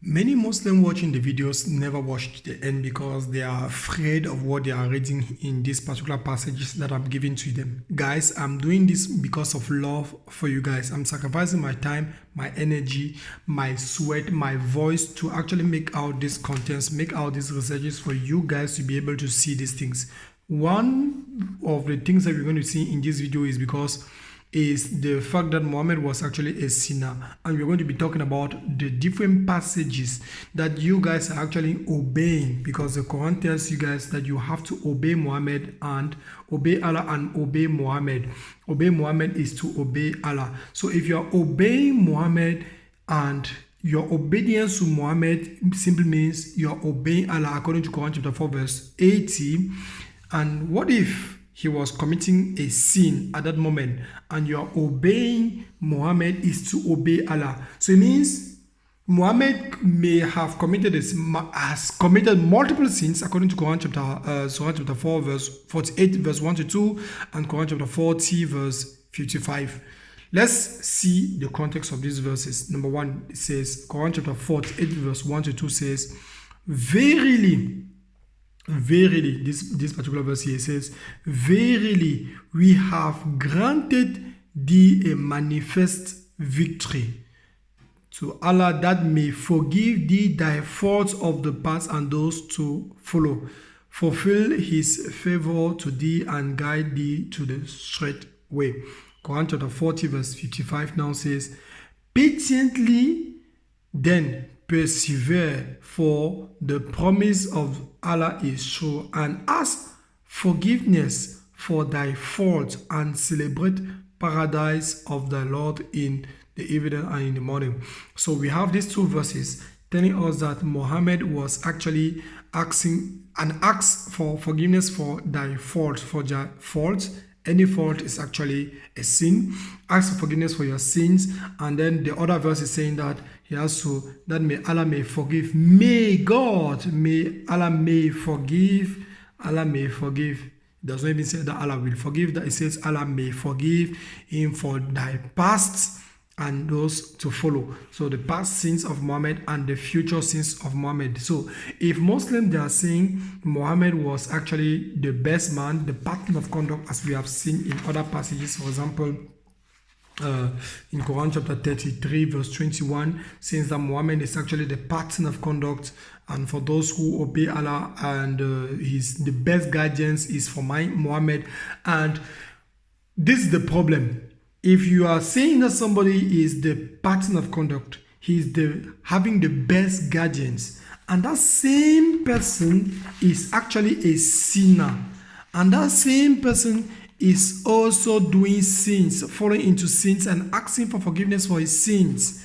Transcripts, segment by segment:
Many Muslims watching the videos never watch the end because they are afraid of what they are reading in these particular passages that I'm giving to them. Guys, I'm doing this because of love for you guys. I'm sacrificing my time, my energy, my sweat, my voice to actually make out these contents, make out these researches for you guys to be able to see these things. One of the things that we're going to see in this video is the fact that Mohammed was actually a sinner, and we're going to be talking about the different passages that you guys are actually obeying, because the Quran tells you guys that you have to obey Muhammad and obey Allah and obey Muhammad. Obey Muhammad is to obey Allah. So if you are obeying Muhammad and your obedience to Muhammad simply means you are obeying Allah according to Quran chapter 4 verse 80. And what if he was committing a sin at that moment and you are obeying Muhammad is to obey Allah? So it means Muhammad may have has committed multiple sins according to Quran chapter 4 verse 48 verse 1 to 2 and Quran chapter 40 verse 55. Let's see the context of these verses. Number one, it says, Quran chapter 48 verse 1 to 2 says, Verily, this particular verse here says, Verily, we have granted thee a manifest victory to Allah that may forgive thee thy faults of the past and those to follow, fulfill his favor to thee and guide thee to the straight way. Quran chapter 40 verse 55 now says, Patiently then persevere, for the promise of Allah is true, and ask forgiveness for thy faults, and celebrate paradise of the Lord in the evening and in the morning. So we have these two verses telling us that Muhammad was actually asking for forgiveness for thy fault, for thy fault. Any fault is actually a sin. Ask for forgiveness for your sins. And then the other verse is saying that he has to, that may Allah may forgive. May Allah may forgive. Allah may forgive. It does not even say that Allah will forgive. That it says Allah may forgive him for thy past and those to follow. So the past sins of Muhammad and the future sins of Muhammad. So if Muslims, they are saying Muhammad was actually the best man, the pattern of conduct, as we have seen in other passages, for example, in Quran chapter 33 verse 21, says that Muhammad is actually the pattern of conduct, and for those who obey Allah, and the best guidance is for Muhammad. And this is the problem. If you are saying that somebody is the pattern of conduct, he is having the best guidance, and that same person is actually a sinner, and that same person is also doing sins, falling into sins and asking for forgiveness for his sins,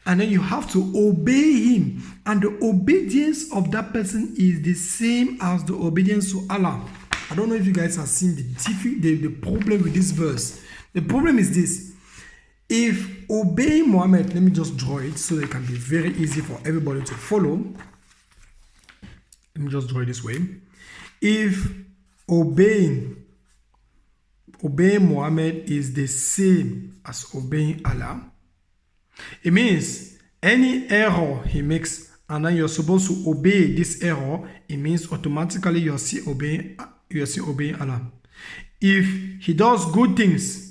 and then you have to obey him, and the obedience of that person is the same as the obedience to Allah. I don't know if you guys have seen the problem with this verse. The problem is this: if obeying Muhammad, let me just draw it so that it can be very easy for everybody to follow. Let me just draw it this way. If obeying Muhammad is the same as obeying Allah, it means any error he makes and then you're supposed to obey this error, it means automatically you're still obeying Allah. If he does good things,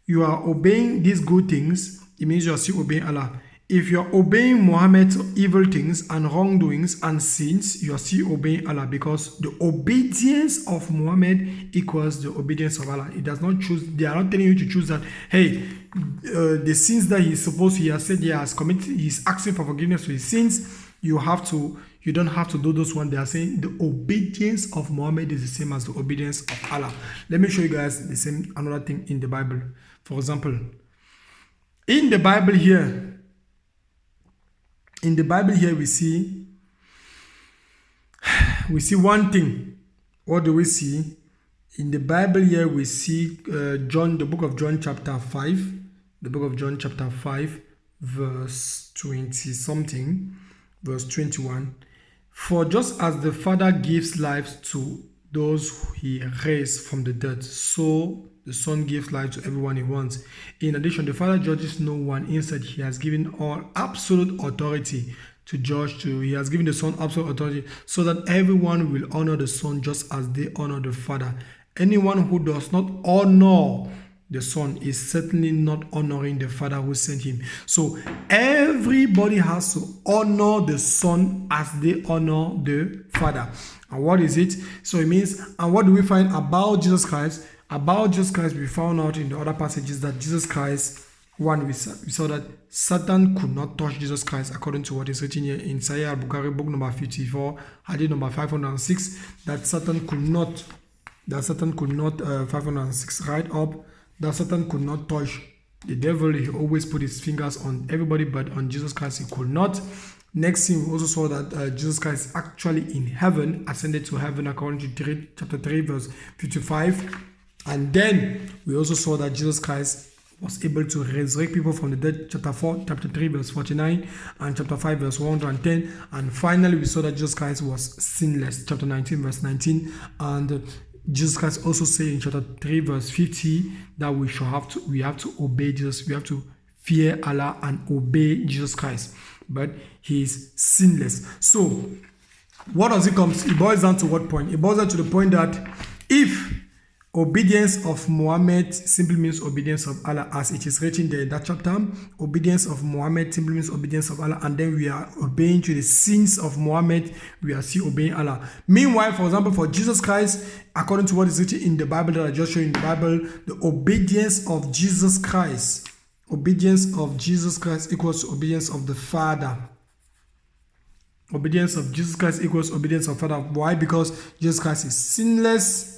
you are obeying these good things, it means you are still obeying Allah. If you are obeying Muhammad's evil things and wrongdoings and sins, you are still obeying Allah, because the obedience of Muhammad equals the obedience of Allah. It does not choose. They are not telling you to choose that, hey, the sins that he has said he has committed, he's asking for forgiveness for his sins. You don't have to do those ones. They are saying the obedience of Muhammad is the same as the obedience of Allah. Let me show you guys another thing in the Bible. For example, in the Bible here we see one thing. What do we see? In the Bible here we see the book of John chapter 5, verse 20 something, verse 21. For just as the Father gives life to those he raised from the dead. So the Son gives life to everyone he wants. In addition, the Father judges no one. Instead, he has given all absolute authority to judge. He has given the Son absolute authority so that everyone will honor the Son just as they honor the Father. Anyone who does not honor the Son is certainly not honoring the Father who sent him. So everybody has to honor the Son as they honor the Father. And what is it? So it means, and what do we find about Jesus Christ? About Jesus Christ, we found out in the other passages that Jesus Christ, one, we saw that Satan could not touch Jesus Christ according to what is written here in Sahih al-Bukhari, book number 54, hadith number 506, that Satan could not 506, right up, that Satan could not touch the devil. He always put his fingers on everybody, but on Jesus Christ he could not. Next thing, we also saw that Jesus Christ actually in heaven, ascended to heaven according to chapter 3 verse 55. And then we also saw that Jesus Christ was able to resurrect people from the dead, chapter 3 verse 49 and chapter 5 verse 110. And finally we saw that Jesus Christ was sinless, chapter 19 verse 19. And Jesus Christ also said in chapter 3 verse 50 that we have to obey Jesus. We have to fear Allah and obey Jesus Christ. But he is sinless. So what does it come to? It boils down to what point? It boils down to the point that if obedience of Muhammad simply means obedience of Allah, as it is written there in that chapter, obedience of Muhammad simply means obedience of Allah, and then we are obeying to the sins of Muhammad, we are still obeying Allah. Meanwhile, for example, for Jesus Christ, according to what is written in the Bible that I just showed you in the Bible, the obedience of Jesus Christ equals to obedience of the Father. Obedience of Jesus Christ equals obedience of Father. Why? Because Jesus Christ is sinless,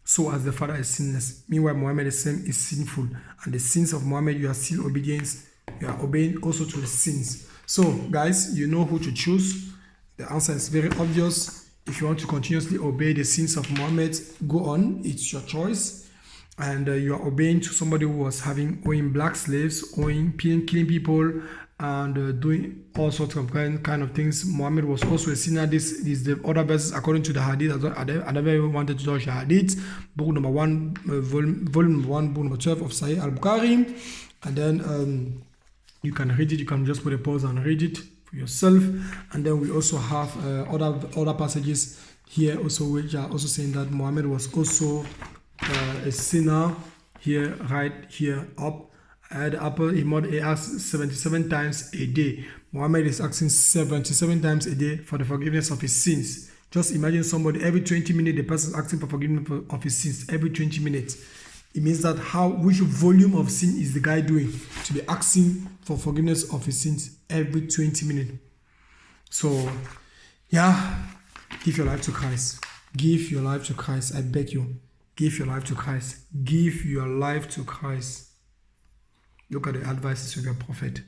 so as the Father is sinless. Meanwhile, Muhammad is sinful, and the sins of Muhammad you are still obedience. You are obeying also to the sins. So, guys, you know who to choose. The answer is very obvious. If you want to continuously obey the sins of Muhammad, go on. It's your choice. And you are obeying to somebody who was owing black slaves, killing people, and doing all sorts of kind of things. Muhammad was also a sinner. This is the other verses according to the hadith. I never even wanted to touch the hadith. Book number 1, volume 1, book number 12 of Sahih al-Bukhari. And then you can read it. You can just put a pause and read it for yourself. And then we also have other passages here also which are also saying that Muhammad was also a sinner. Here, right here up. At the upper, he asks 77 times a day. Muhammad is asking 77 times a day for the forgiveness of his sins. Just imagine somebody, every 20 minutes, the person is asking for forgiveness of his sins. Every 20 minutes. It means that which volume of sin is the guy doing to be asking for forgiveness of his sins every 20 minutes? So, yeah, give your life to Christ. Give your life to Christ. I beg you. Give your life to Christ. Give your life to Christ. Look at the advices of your prophet.